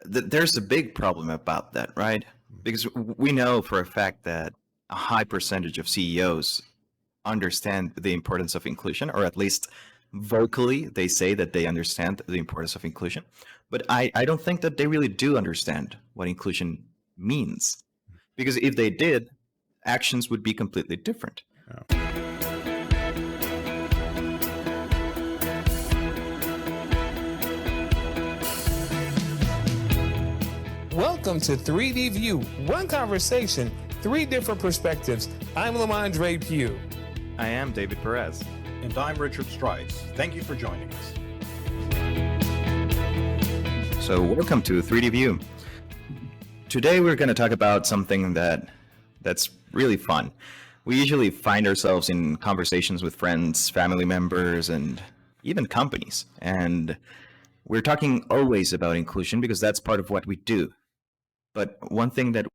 there's a big problem about that, right? Because we know for a fact that a high percentage of CEOs understand the importance of inclusion, or at least vocally they say that they understand the importance of inclusion. But I don't think that they really do understand what inclusion means. Because if they did, actions would be completely different. Welcome to 3D View. One conversation, three different perspectives. I'm Lamondre Pugh. I am David Perez. And I'm Richard Strice. Thank you for joining us. So welcome to 3D View. Today we're going to talk about something that's really fun. We usually find ourselves in conversations with friends, family members, and even companies. And we're talking always about inclusion because that's part of what we do. But one thing that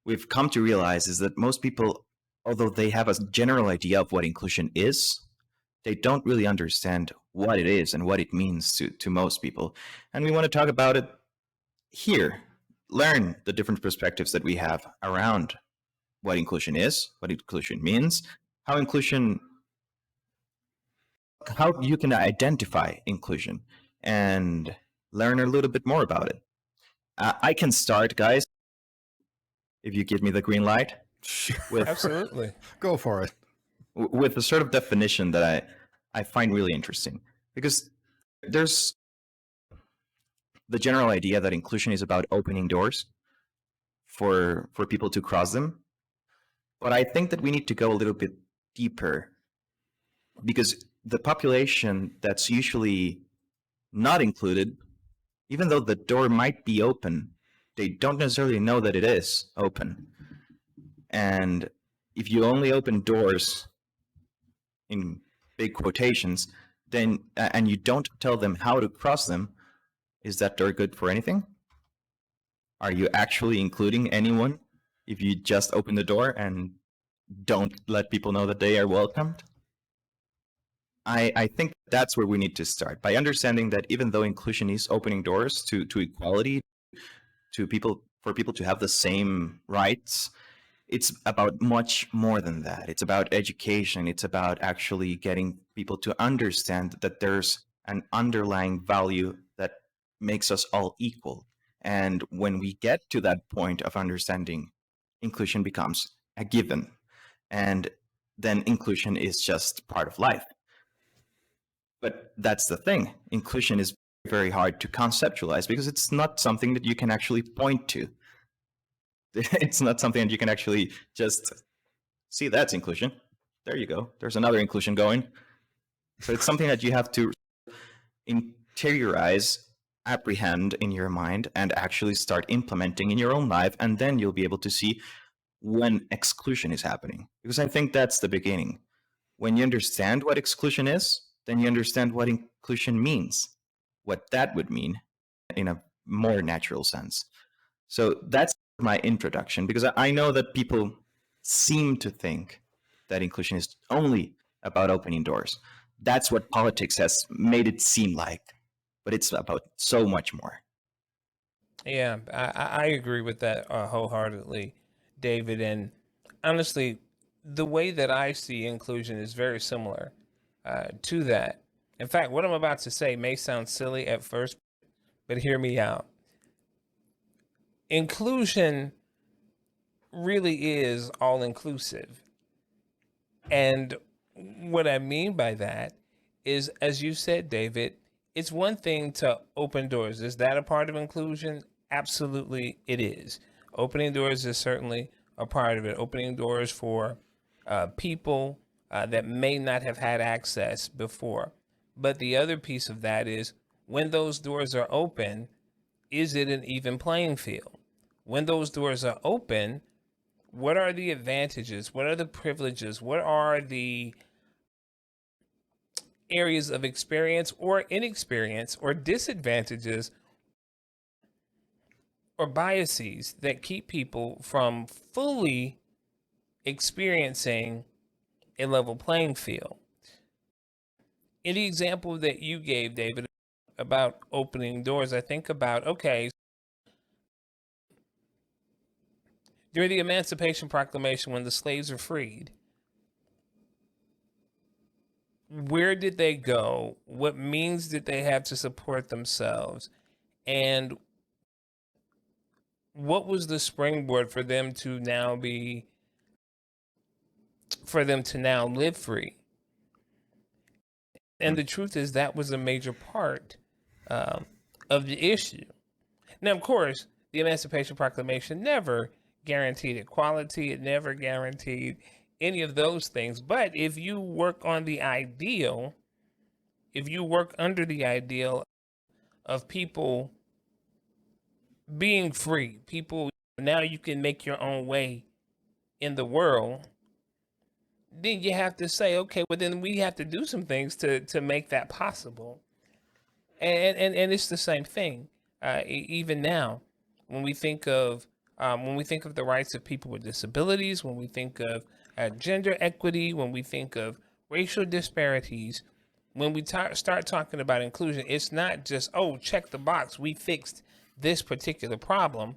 we've come to realize is that most people, although they have a general idea of what inclusion is, they don't really understand what it is and what it means to most people. And we want to talk about it here, learn the different perspectives that we have around what inclusion is, what inclusion means, how you can identify inclusion, and learn a little bit more about it. I can start, guys, if you give me the green light. Absolutely. Go for it. With a sort of definition that I find really interesting. Because there's the general idea that inclusion is about opening doors for people to cross them. But I think that we need to go a little bit deeper, because the population that's usually not included, even though the door might be open, they don't necessarily know that it is open. And if you only open doors in big quotations, then and you don't tell them how to cross them, is that door good for anything? Are you actually including anyone if you just open the door and don't let people know that they are welcomed? I think that's where we need to start, by understanding that even though inclusion is opening doors to equality, for people to have the same rights, it's about much more than that. It's about education. It's about actually getting people to understand that there's an underlying value that makes us all equal. And when we get to that point of understanding, inclusion becomes a given. And then inclusion is just part of life. But that's the thing. Inclusion is very hard to conceptualize because it's not something that you can actually point to. It's not something that you can actually just see, that's inclusion. There you go. There's another inclusion going. So it's something that you have to interiorize, apprehend in your mind, and actually start implementing in your own life. And then you'll be able to see when exclusion is happening. Because I think that's the beginning. When you understand what exclusion is, then you understand what inclusion means, what that would mean in a more natural sense. So that's my introduction, because I know that people seem to think that inclusion is only about opening doors. That's what politics has made it seem like, but it's about so much more. Yeah, I agree with that wholeheartedly, David. And honestly, the way that I see inclusion is very similar to that. In fact, what I'm about to say may sound silly at first, but hear me out. Inclusion really is all inclusive. And what I mean by that is, as you said, David, it's one thing to open doors. Is that a part of inclusion? Absolutely, it is. Opening doors is certainly a part of it. Opening doors for people that may not have had access before. But the other piece of that is, when those doors are open, is it an even playing field? When those doors are open, what are the advantages? What are the privileges? What are the areas of experience or inexperience or disadvantages or biases that keep people from fully experiencing a level playing field? In the example that you gave, David, opening doors, I think about, okay, during the Emancipation Proclamation, when the slaves were freed, where did they go? What means did they have to support themselves? And what was the springboard for them to now live free? And the truth is that was a major part of the issue. Now, of course, the Emancipation Proclamation never guaranteed equality. It never guaranteed any of those things. But if you work on the ideal, if you work under the ideal of people being free, people, now you can make your own way in the world, then you have to say, okay, well, then we have to do some things to make that possible. And it's the same thing. Even now, when we think of the rights of people with disabilities, when we think of gender equity, when we think of racial disparities, when we start talking about inclusion, it's not just, oh, check the box, we fixed this particular problem,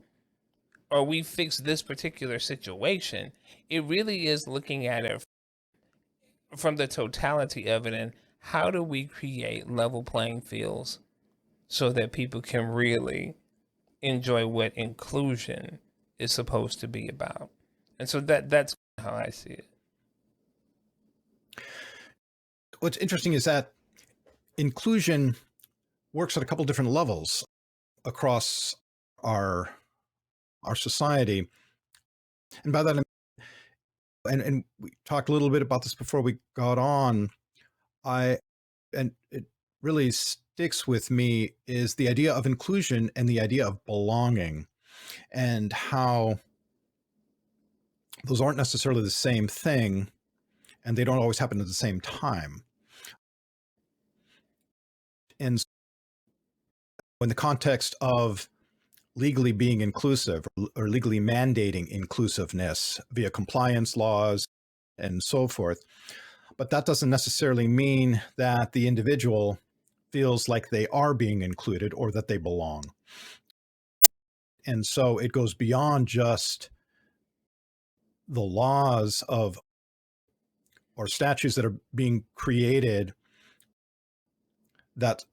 or we fixed this particular situation. It really is looking at it from the totality of it, and how do we create level playing fields so that people can really enjoy what inclusion is supposed to be about. And so that's how I see it. What's interesting is that inclusion works at a couple different levels across our society. And by that, and we talked a little bit about this before we got on, and it really sticks with me, is the idea of inclusion and the idea of belonging, and how those aren't necessarily the same thing, and they don't always happen at the same time. And in the context of legally being inclusive or legally mandating inclusiveness via compliance laws and so forth, but that doesn't necessarily mean that the individual feels like they are being included or that they belong. And so it goes beyond just the laws of or statutes that are being created that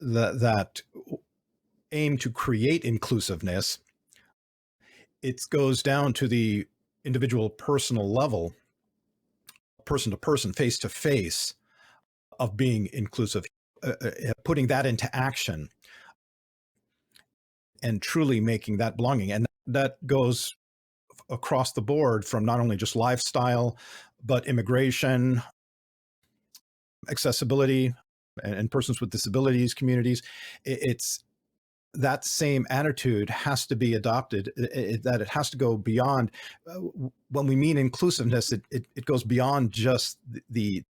aim to create inclusiveness. It goes down to the individual personal level, person to person, face to face, of being inclusive, putting that into action and truly making that belonging. And that goes across the board, from not only just lifestyle, but immigration, accessibility, and persons with disabilities communities. It's that same attitude has to be adopted, that it has to go beyond. When we mean inclusiveness, it goes beyond just the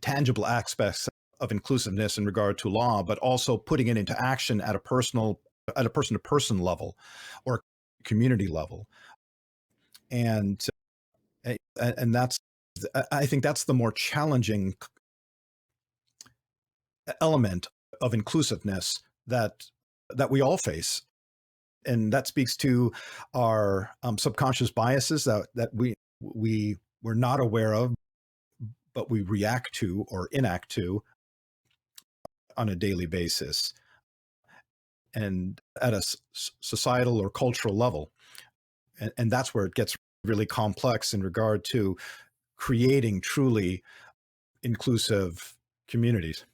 tangible aspects of inclusiveness in regard to law, but also putting it into action at a person-to-person level or community level. And that's, I think that's the more challenging element of inclusiveness that we all face. And that speaks to our subconscious biases that we're not aware of, but we react to or enact to on a daily basis, and at a societal or cultural level. And that's where it gets really complex in regard to creating truly inclusive communities.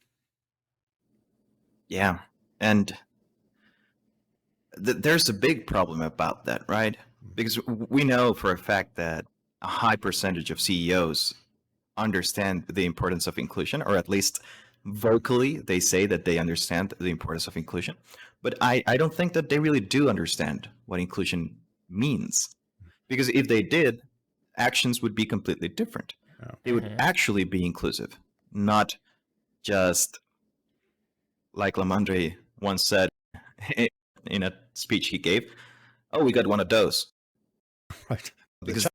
Yeah. And there's a big problem about that, right? Because we know for a fact that a high percentage of CEOs understand the importance of inclusion, or at least vocally they say that they understand the importance of inclusion. But I don't think that they really do understand what inclusion means. Because if they did, actions would be completely different. They would actually be inclusive, not just like Lamondre once said in a speech he gave, "Oh, we got one of those." Right. Because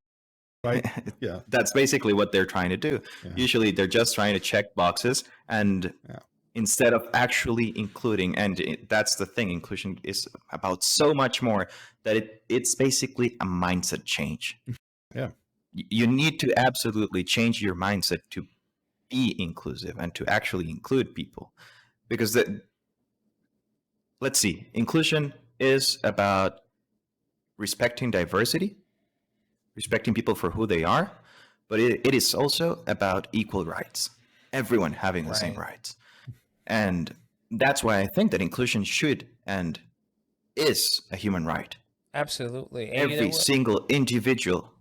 right. Yeah. That's basically what they're trying to do. Yeah. Usually they're just trying to check boxes, and instead of actually including. And that's the thing, inclusion is about so much more, that it's basically a mindset change. Yeah. You need to absolutely change your mindset to be inclusive and to actually include people, because let's see, inclusion is about respecting diversity, respecting people for who they are, but it is also about equal rights, everyone having the same Right. rights. And that's why I think that inclusion should and is a human right. Absolutely. And you know Every what? single individual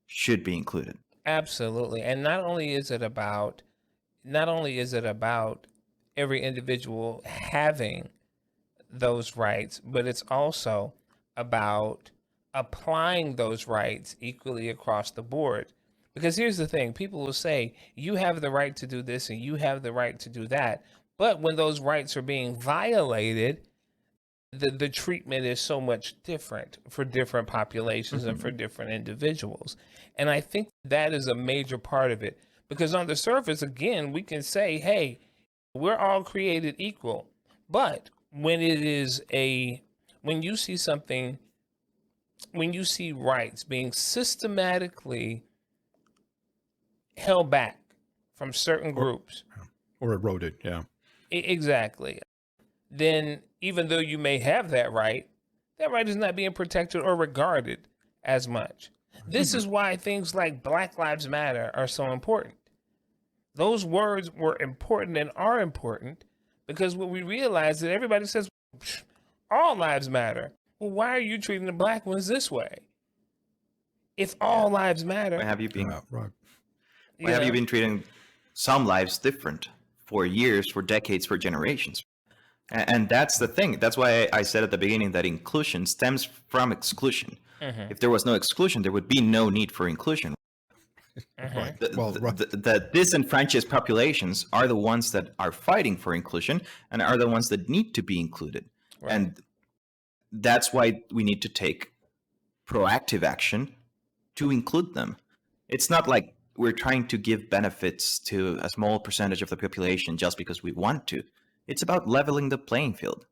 should be included. Absolutely. And not only is it about every individual having those rights, but it's also about applying those rights equally across the board. Because here's the thing, people will say, you have the right to do this and you have the right to do that. But when those rights are being violated, the treatment is so much different for different populations and for different individuals. And I think that is a major part of it. Because on the surface, again, we can say, hey, we're all created equal. But when when you see something, when you see rights being systematically held back from certain Or, groups, or eroded. Yeah. exactly, then even though you may have that right is not being protected or regarded as much. This is why things like Black Lives Matter are so important. Those words were important and are important because what we realize that everybody says all lives matter. Well, why are you treating the black ones this way? If all lives Why matter, have you been Right. why you have you know, been treating some lives different for years, for decades, for generations? And that's the thing. That's why I said at the beginning that inclusion stems from exclusion. mhm, If there was no exclusion, there would be no need for inclusion. Right. mhm, Well, right. The disenfranchised populations are the ones that are fighting for inclusion and are the ones that need to be included. right, And that's why we need to take proactive action to include them. It's not like we're trying to give benefits to a small percentage of the population just because we want to. It's about leveling the playing field.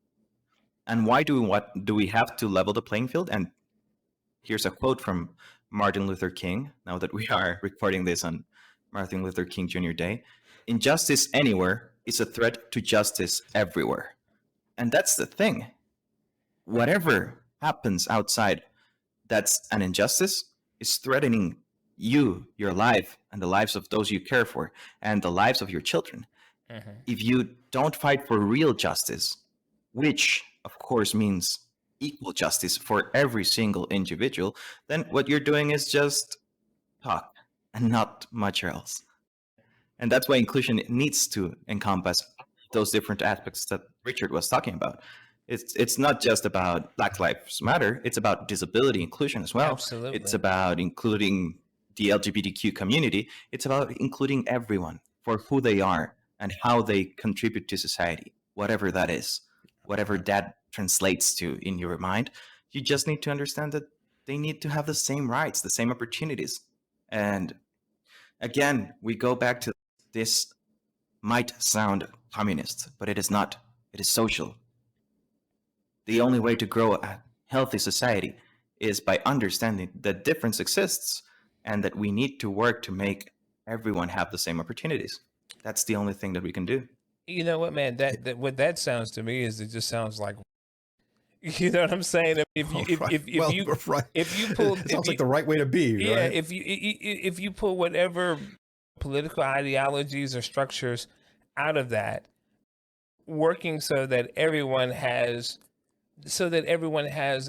And why do we have to level the playing field? And here's a quote from Martin Luther King, now that we are recording this on Martin Luther King Jr. Day. Injustice anywhere is a threat to justice everywhere. And that's the thing. Whatever happens outside that's an injustice is threatening you, your life, and the lives of those you care for, and the lives of your children. mhm, If you don't fight for real justice, which of course means equal justice for every single individual, then what you're doing is just talk and not much else. And that's why inclusion needs to encompass those different aspects that Richard was talking about. It's not just about Black Lives Matter, it's about disability inclusion as well. It's absolutely, about including the LGBTQ community. It's about including everyone for who they are and how they contribute to society, whatever that is, whatever Right. that translates to in your mind. You just need to understand that they need to have the same rights, the same opportunities. And again, we go back to this might sound communist, but it is not. It is social. The only way to grow a healthy society is by understanding that difference exists and that we need to work to make everyone have the same opportunities. That's the only thing that we can do. you know what, man? That what that sounds to me is it just sounds like, you know what I'm saying? If you Oh, right. if Well, you right. if you pull It if sounds you like the right way to be, yeah, right? if you pull whatever political ideologies or structures out of that, working so that everyone has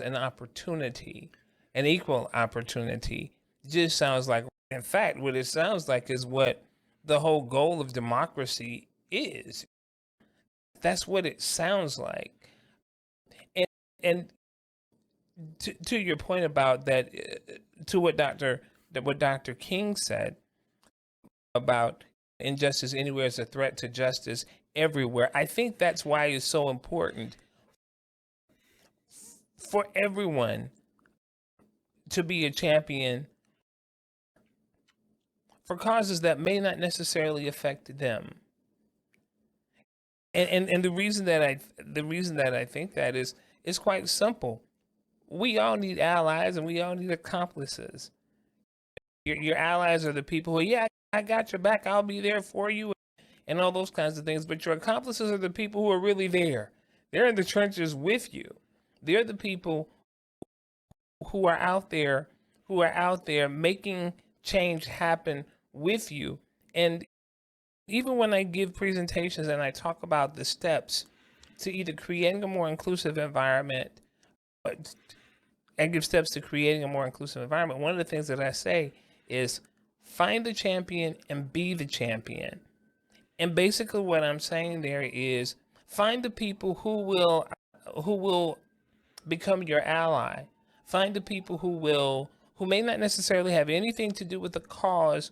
an opportunity, an equal opportunity, just sounds like, in fact, what it sounds like is what the whole goal of democracy is. That's what it sounds like. And and to your point about that, to what Dr. King said about injustice anywhere is a threat to justice everywhere. I think that's why it's so important for everyone to be a champion for causes that may not necessarily affect them. And the reason that I think that is quite simple. We all need allies and we all need accomplices. Your allies are the people who, yeah, I got your back, I'll be there for you, and all those kinds of things. But your accomplices are the people who are really there. They're in the trenches with you. They're the people who are out there, making change happen with you. And even when I give presentations and I talk about the steps to either creating a more inclusive environment, and give steps to creating a more inclusive environment, one of the things that I say is find the champion and be the champion. And basically what I'm saying there is find the people who will become your ally. Find the people who may not necessarily have anything to do with the cause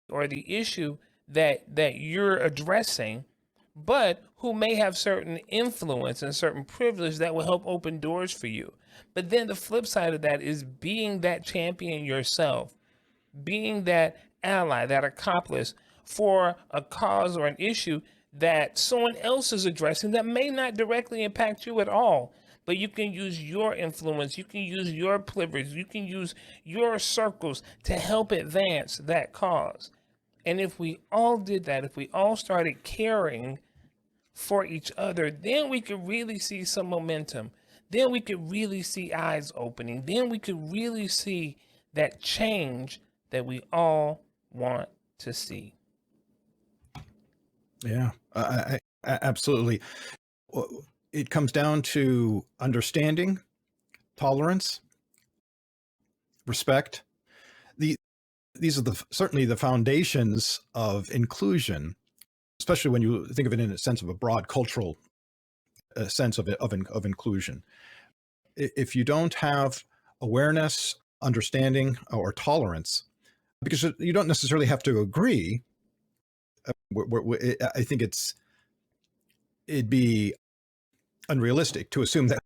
or the issue that you're addressing, but who may have certain influence and certain privilege that will help open doors for you. But then the flip side of that is being that champion yourself, being that ally, that accomplice for a cause or an issue that someone else is addressing that may not directly impact you at all. But you can use your influence, you can use your privilege, you can use your circles to help advance that cause. And if we all did that, if we all started caring for each other, then we could really see some momentum. Then we could really see eyes opening. Then we could really see that change that we all want to see. Yeah, absolutely. It comes down to understanding, tolerance, respect. These are certainly the foundations of inclusion, especially when you think of it in a sense of a broad cultural sense of inclusion. If you don't have awareness, understanding, or tolerance, because you don't necessarily have to agree, I think it'd be unrealistic to assume that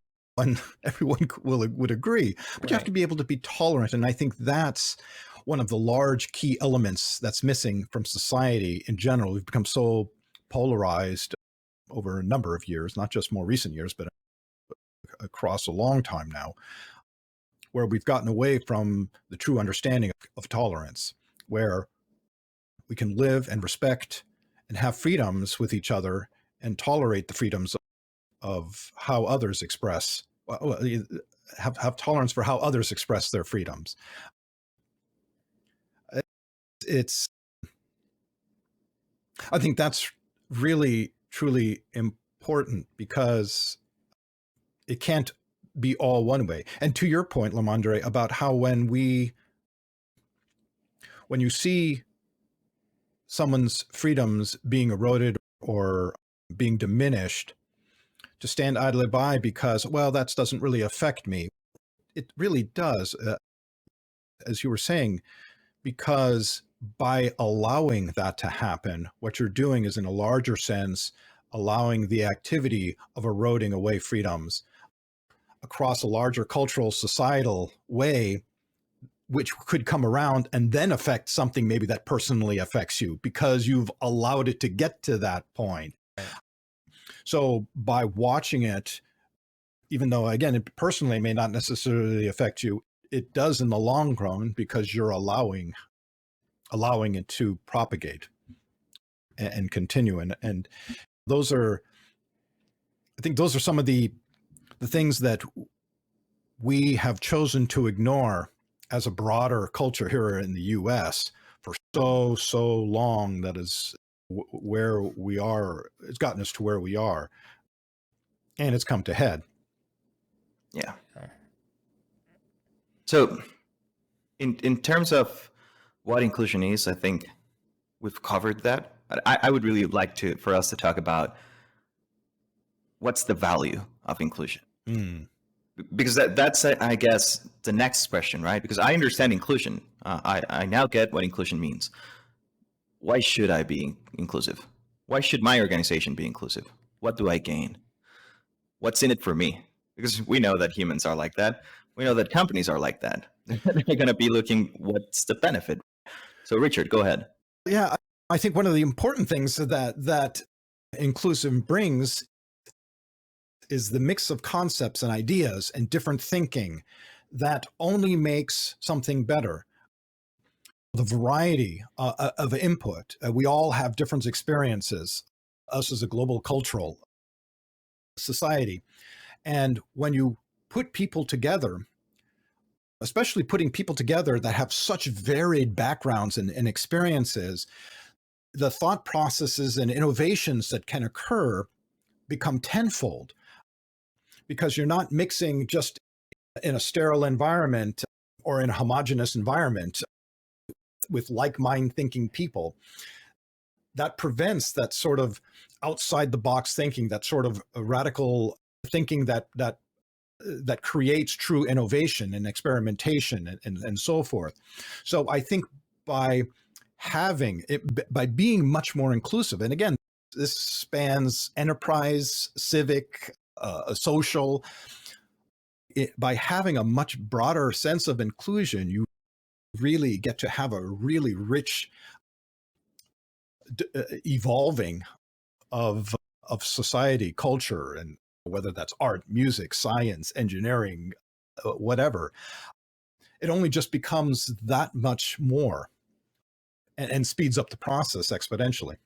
everyone would agree, but you have to be able to be tolerant. And I think that's one of the large key elements that's missing from society in general. We've become so polarized over a number of years, not just more recent years, but across a long time now, where we've gotten away from the true understanding of tolerance, where we can live and respect and have freedoms with each other and tolerate the freedoms of how others express, have tolerance for how others express their freedoms. I think that's really, truly important, because it can't be all one way. And to your point, Lamondre, about how when you see someone's freedoms being eroded or being diminished, to stand idly by because, well, that doesn't really affect me. It really does, as you were saying, because by allowing that to happen, what you're doing is, in a larger sense, allowing the activity of eroding away freedoms across a larger cultural, societal way, which could come around and then affect something maybe that personally affects you because you've allowed it to get to that point. So by watching it, even though, again, it personally may not necessarily affect you, it does in the long run, because you're allowing it to propagate and continue. And those are, I think those are some of the things that we have chosen to ignore as a broader culture here in the US for so long. That is where we are. It's gotten us to where we are, and it's come to head. Yeah. So in terms of what inclusion is, I think we've covered that. I would really like for us to talk about what's the value of inclusion. Because that's I guess the next question, right? Because I understand inclusion. I now get what inclusion means. Why should I be inclusive? Why should my organization be inclusive? What do I gain? What's in it for me? Because we know that humans are like that. We know that companies are like that. They're going to be looking, what's the benefit? So Richard, go ahead. Yeah, I think one of the important things that inclusive brings is the mix of concepts and ideas and different thinking that only makes something better. The variety of input. We all have different experiences, us as a global cultural society. And when you put people together, especially putting people together that have such varied backgrounds and experiences, the thought processes and innovations that can occur become tenfold, because you're not mixing just in a sterile environment or in a homogeneous environment with like-mind thinking people. That prevents that sort of outside the box thinking, that sort of radical thinking that creates true innovation and experimentation and so forth. So I think by having it, by being much more inclusive, and again, this spans enterprise, civic, social, by having a much broader sense of inclusion, you really get to have a really rich evolving of society, culture, and whether that's art, music, science, engineering, whatever. It only just becomes that much more and speeds up the process exponentially.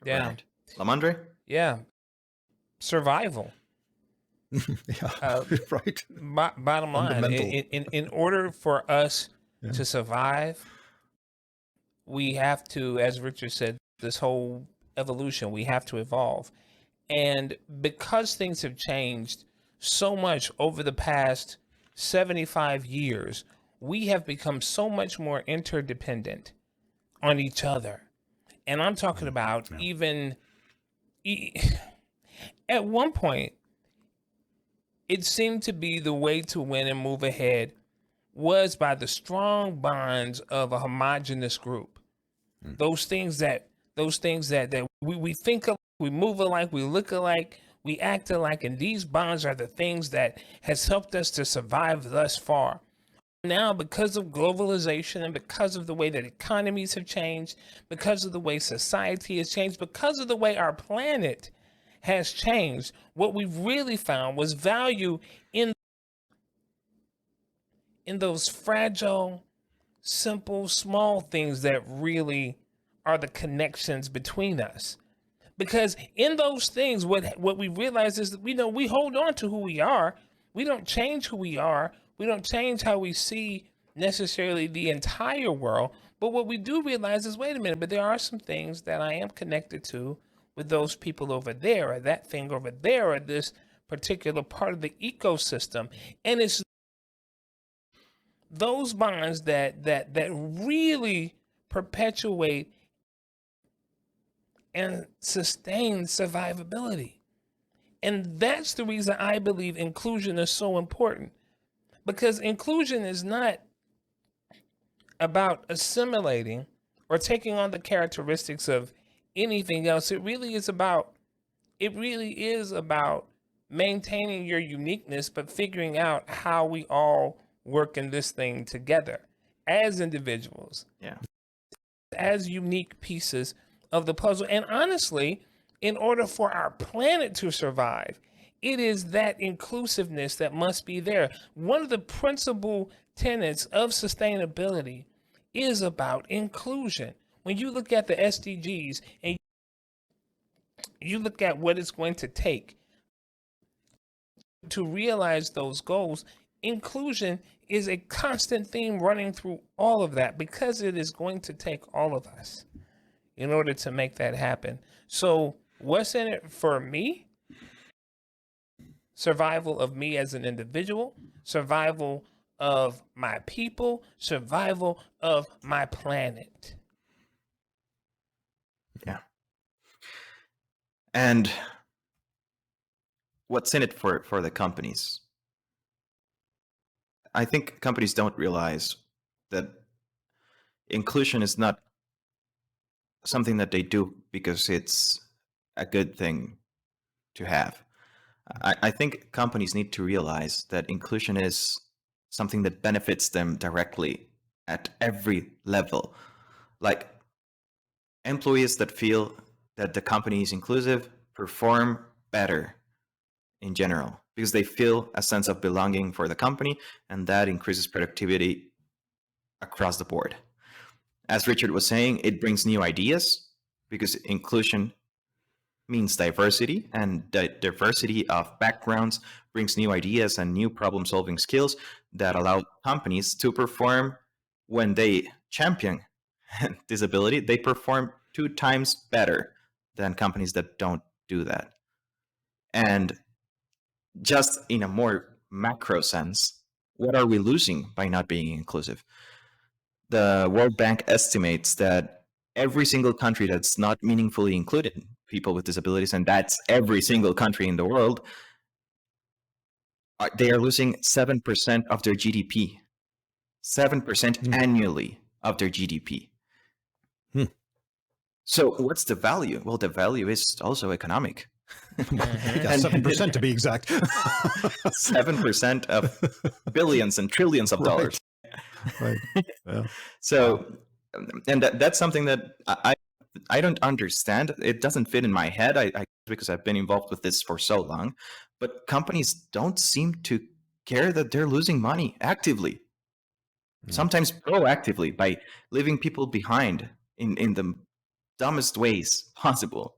Yeah. Right. Lamandre? Yeah. Survival. Yeah, right. Bottom line, Fundamental. in order for us Yeah. to survive, we have to, as Richard said, this whole evolution, we have to evolve. And because things have changed so much over the past 75 years, we have become so much more interdependent on each other. And I'm talking about Yeah. even at one point, it seemed to be the way to win and move ahead was by the strong bonds of a homogenous group. Those things that we think of, we move alike, we look alike, we act alike, and these bonds are the things that has helped us to survive thus far. Now, because of globalization and because of the way that economies have changed, because of the way society has changed, because of the way our planet has changed, what we've really found was value in those fragile, simple, small things that really are the connections between us. Because in those things, what we realize is that we hold on to who we are. We don't change who we are. We don't change how we see necessarily the entire world. But what we do realize is, wait a minute, but there are some things that I am connected to with those people over there, or that thing over there, or this particular part of the ecosystem. And it's those bonds that really perpetuate and sustain survivability. And that's the reason I believe inclusion is so important, because inclusion is not about assimilating or taking on the characteristics of anything else. It really is about maintaining your uniqueness, but figuring out how we all work in this thing together as individuals, Yeah. as unique pieces of the puzzle. And honestly, in order for our planet to survive, it is that inclusiveness that must be there. One of the principal tenets of sustainability is about inclusion. When you look at the SDGs and you look at what it's going to take to realize those goals, inclusion is a constant theme running through all of that, because it is going to take all of us in order to make that happen. So what's in it for me? Survival of me as an individual, survival of my people, survival of my planet. Yeah. And what's in it for the companies? I think companies don't realize that inclusion is not something that they do because it's a good thing to have. I think companies need to realize that inclusion is something that benefits them directly at every level. Like employees that feel that the company is inclusive perform better in general because they feel a sense of belonging for the company, and that increases productivity across the board. As Richard was saying, it brings new ideas because inclusion means diversity, and the diversity of backgrounds brings new ideas and new problem solving skills that allow companies to perform. When they champion disability, they perform 2 times better than companies that don't do that. And just in a more macro sense, what are we losing by not being inclusive? The World Bank estimates that every single country that's not meaningfully included people with disabilities, and that's every single country in the world, they are losing 7% of their GDP. 7% annually of their GDP. So what's the value? Well, the value is also economic. Yeah, 7% to be exact. 7% of billions and trillions of dollars. Right. Yeah. So, and that's something that I don't understand. It doesn't fit in my head. I because I've been involved with this for so long, but companies don't seem to care that they're losing money actively. Sometimes proactively by leaving people behind in the dumbest ways possible.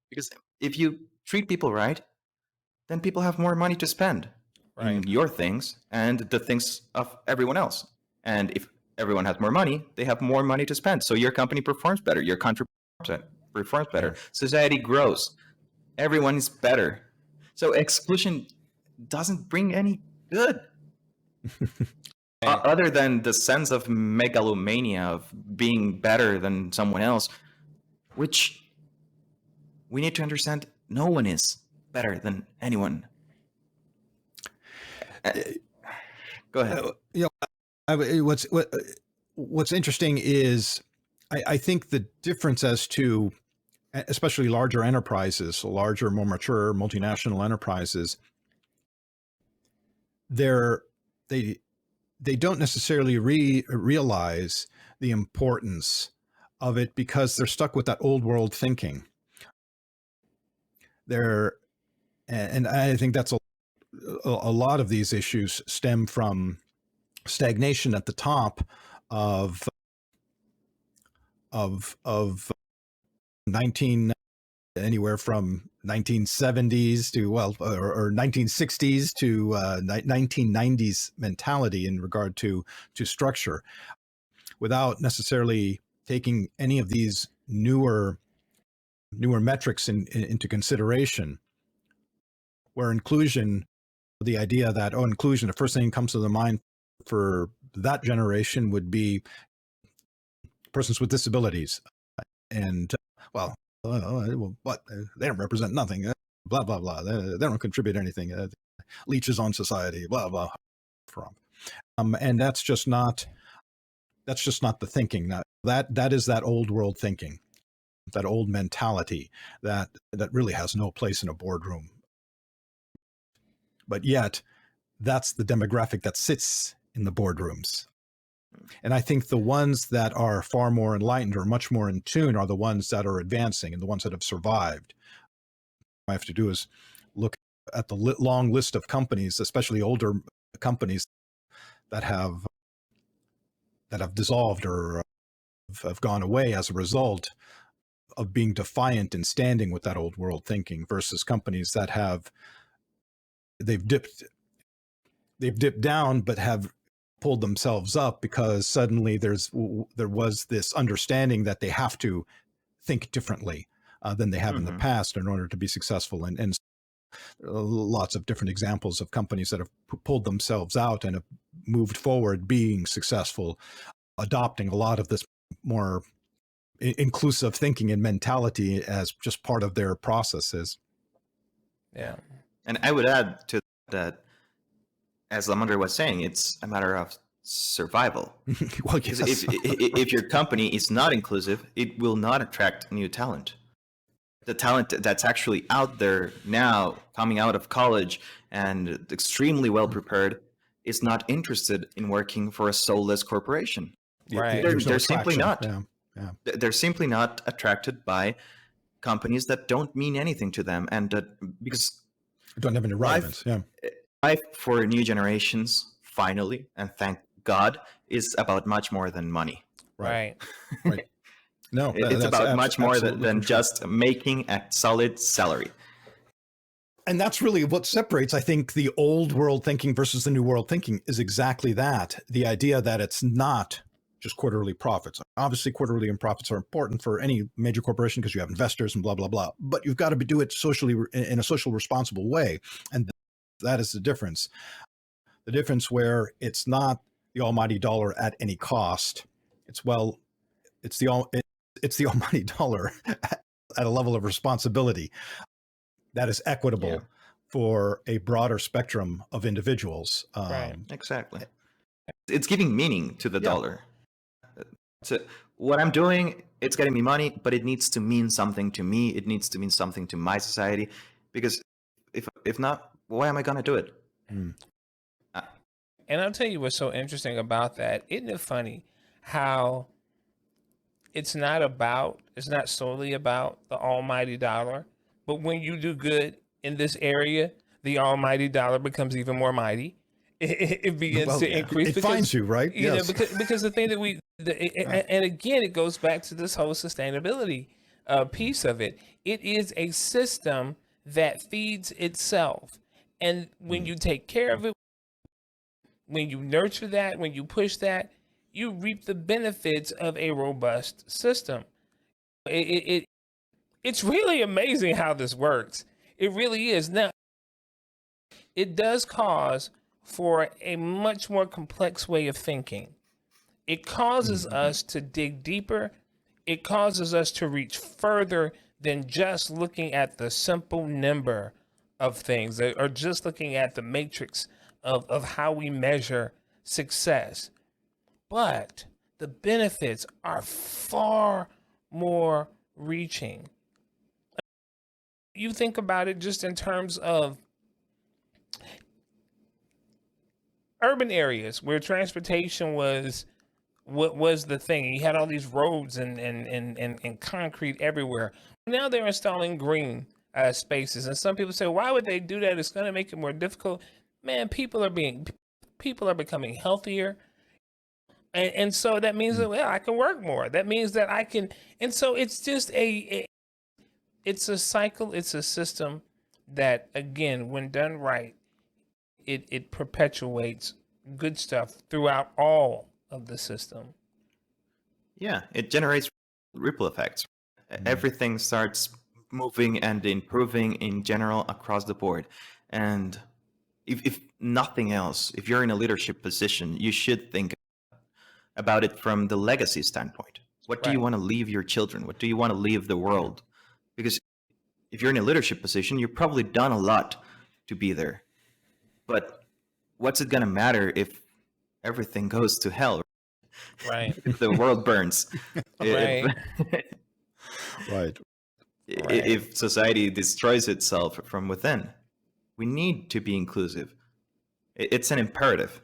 Because if you treat people right, then people have more money to spend in your things and the things of everyone else. And if everyone has more money, they have more money to spend. So your company performs better, your country performs better, society grows, everyone is better. So exclusion doesn't bring any good. Other than the sense of megalomania of being better than someone else, which we need to understand no one is better than anyone. Go ahead. What's interesting is I think the difference as to especially larger enterprises, larger, more mature multinational enterprises, they don't necessarily realize the importance of it because they're stuck with that old world thinking. And I think that's a lot of these issues stem from stagnation at the top of anywhere from 1970s to or 1960s to 1990s mentality in regard to structure, without necessarily taking any of these newer metrics into consideration. Where inclusion, the idea that inclusion, the first thing that comes to the mind for that generation would be persons with disabilities, and but they don't represent nothing, blah blah blah, they don't contribute anything, leeches on society, blah blah. And that's just not the thinking. That is that old world thinking, that old mentality that really has no place in a boardroom. But yet, that's the demographic that sits in the boardrooms. And I think the ones that are far more enlightened or much more in tune are the ones that are advancing and the ones that have survived. What I have to do is look at the long list of companies, especially older companies that have dissolved or have gone away as a result of being defiant and standing with that old world thinking, versus companies that they've dipped down but have pulled themselves up because suddenly there was this understanding that they have to think differently than they have in the past in order to be successful. And lots of different examples of companies that have pulled themselves out and have moved forward being successful, adopting a lot of this more inclusive thinking and mentality as just part of their processes. Yeah. And I would add to that, as Lamondre was saying, it's a matter of survival. Well, yes. if your company is not inclusive, it will not attract new talent. The talent that's actually out there now, coming out of college and extremely well prepared, is not interested in working for a soulless corporation. Right. They're simply not. Yeah. They're simply not attracted by companies that don't mean anything to them, and that because Don't have any relevance. Yeah. life for new generations, finally, and thank God, is about much more than money. Right. Right. No, It's that's about much more absolutely than for sure. just making a solid salary. And that's really what separates, I think, the old world thinking versus the new world thinking is exactly that. The idea that it's not just quarterly profits. Obviously, quarterly profits are important for any major corporation because you have investors and blah, blah, blah. But you've got to do it socially in a social responsible way. And that is the difference. The difference where it's not the almighty dollar at any cost. It's the almighty dollar at a level of responsibility that is equitable Yeah. for a broader spectrum of individuals. Right. Exactly. It's giving meaning to the Yeah. dollar. So what I'm doing, it's getting me money, but it needs to mean something to me. It needs to mean something to my society, because if not, why am I gonna do it? Mm. And I'll tell you what's so interesting about that. Isn't it funny how it's not solely about the almighty dollar, but when you do good in this area, the almighty dollar becomes even more mighty. It begins Well, to yeah. increase. It because, finds you, right? You know, Yes. because the thing that and again, it goes back to this whole sustainability piece of it. It is a system that feeds itself. And when you take care of it, when you nurture that, when you push that, you reap the benefits of a robust system. It's really amazing how this works. It really is. Now, it does cause for a much more complex way of thinking. It causes us to dig deeper. It causes us to reach further than just looking at the simple number of things or just looking at the matrix of how we measure success. But the benefits are far more reaching. You think about it just in terms of urban areas where transportation was what was the thing. You had all these roads and concrete everywhere. Now they're installing green spaces, and some people say, "Why would they do that? It's going to make it more difficult." Man, people are becoming healthier, and so that means that I can work more. That means that I can, and so it's just it's a cycle. It's a system that, again, when done right, it perpetuates good stuff throughout all of the system. Yeah, it generates ripple effects. Everything starts moving and improving in general across the board. And if nothing else, if you're in a leadership position, you should think about it from the legacy standpoint. What do you Right. want to leave your children? What do you want to leave the world? Because if you're in a leadership position, you've probably done a lot to be there. But what's it going to matter if everything goes to hell? Right. If the world burns? Right. Right. If society destroys itself from within? We need to be inclusive. It's an imperative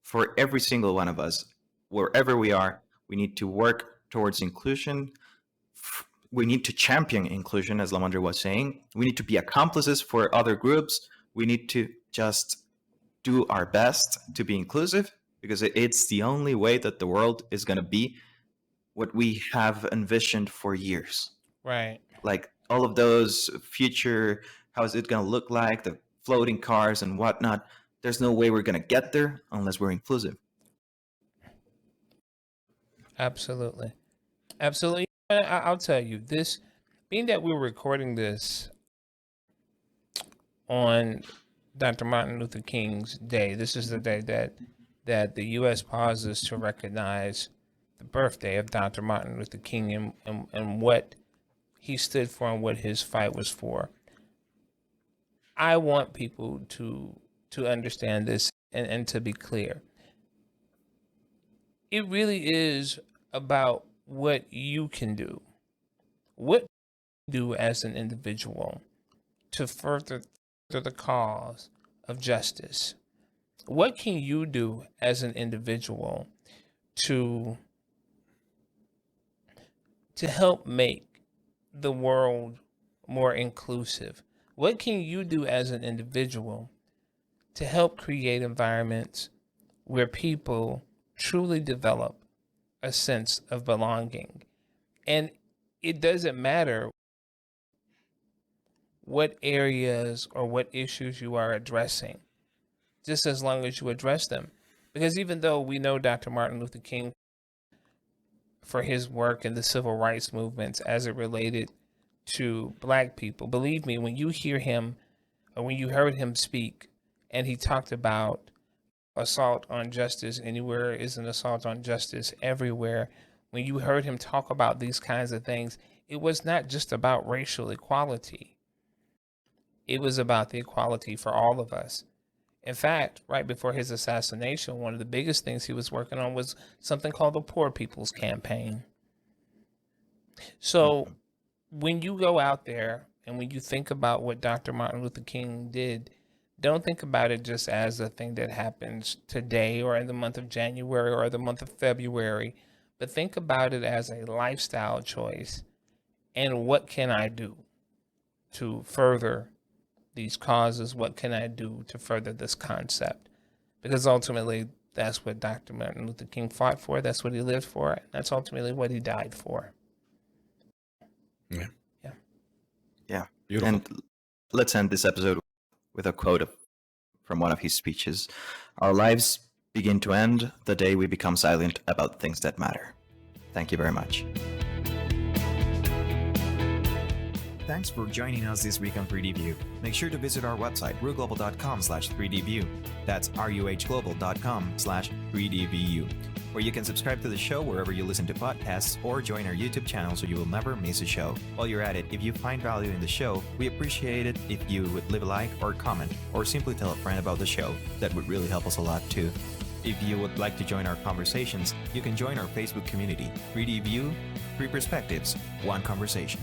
for every single one of us. Wherever we are, we need to work towards inclusion. We need to champion inclusion, as Lamondre was saying. We need to be accomplices for other groups. We need to just do our best to be inclusive, because it's the only way that the world is going to be what we have envisioned for years. Right. Like all of those future, how is it going to look like, the floating cars and whatnot. There's no way we're going to get there unless we're inclusive. Absolutely. Absolutely. I'll tell you this, being that we're recording this on Dr. Martin Luther King's day, this is the day that the U.S. pauses to recognize the birthday of Dr. Martin Luther King and what he stood for and what his fight was for. I want people to understand this and to be clear. It really is about what you can do. What you do as an individual to further the cause of justice. What can you do as an individual to help make the world more inclusive? What can you do as an individual to help create environments where people truly develop a sense of belonging? And it doesn't matter what areas or what issues you are addressing, just as long as you address them. Because even though we know Dr. Martin Luther King for his work in the civil rights movements as it related to Black people, believe me, when you hear him or when you heard him speak and he talked about assault on justice anywhere is an assault on justice everywhere, when you heard him talk about these kinds of things, it was not just about racial equality. It was about the equality for all of us. In fact, right before his assassination, one of the biggest things he was working on was something called the Poor People's Campaign. So when you go out there and when you think about what Dr. Martin Luther King did, don't think about it just as a thing that happens today or in the month of January or the month of February, but think about it as a lifestyle choice. And what can I do to further these causes? What can I do to further this concept? Because ultimately, that's what Dr. Martin Luther King fought for. That's what he lived for. That's ultimately what he died for. Yeah. Yeah. Yeah. Beautiful. And let's end this episode with a quote from one of his speeches. Our lives begin to end the day we become silent about things that matter. Thank you very much. Thanks for joining us this week on 3D View. Make sure to visit our website, ruglobal.com/3dview. That's ruhglobal.com/3dvu, where you can subscribe to the show wherever you listen to podcasts or join our YouTube channel so you will never miss a show. While you're at it, if you find value in the show, we appreciate it if you would leave a like or comment or simply tell a friend about the show. That would really help us a lot too. If you would like to join our conversations, you can join our Facebook community, 3D View, 3 Perspectives, 1 Conversation.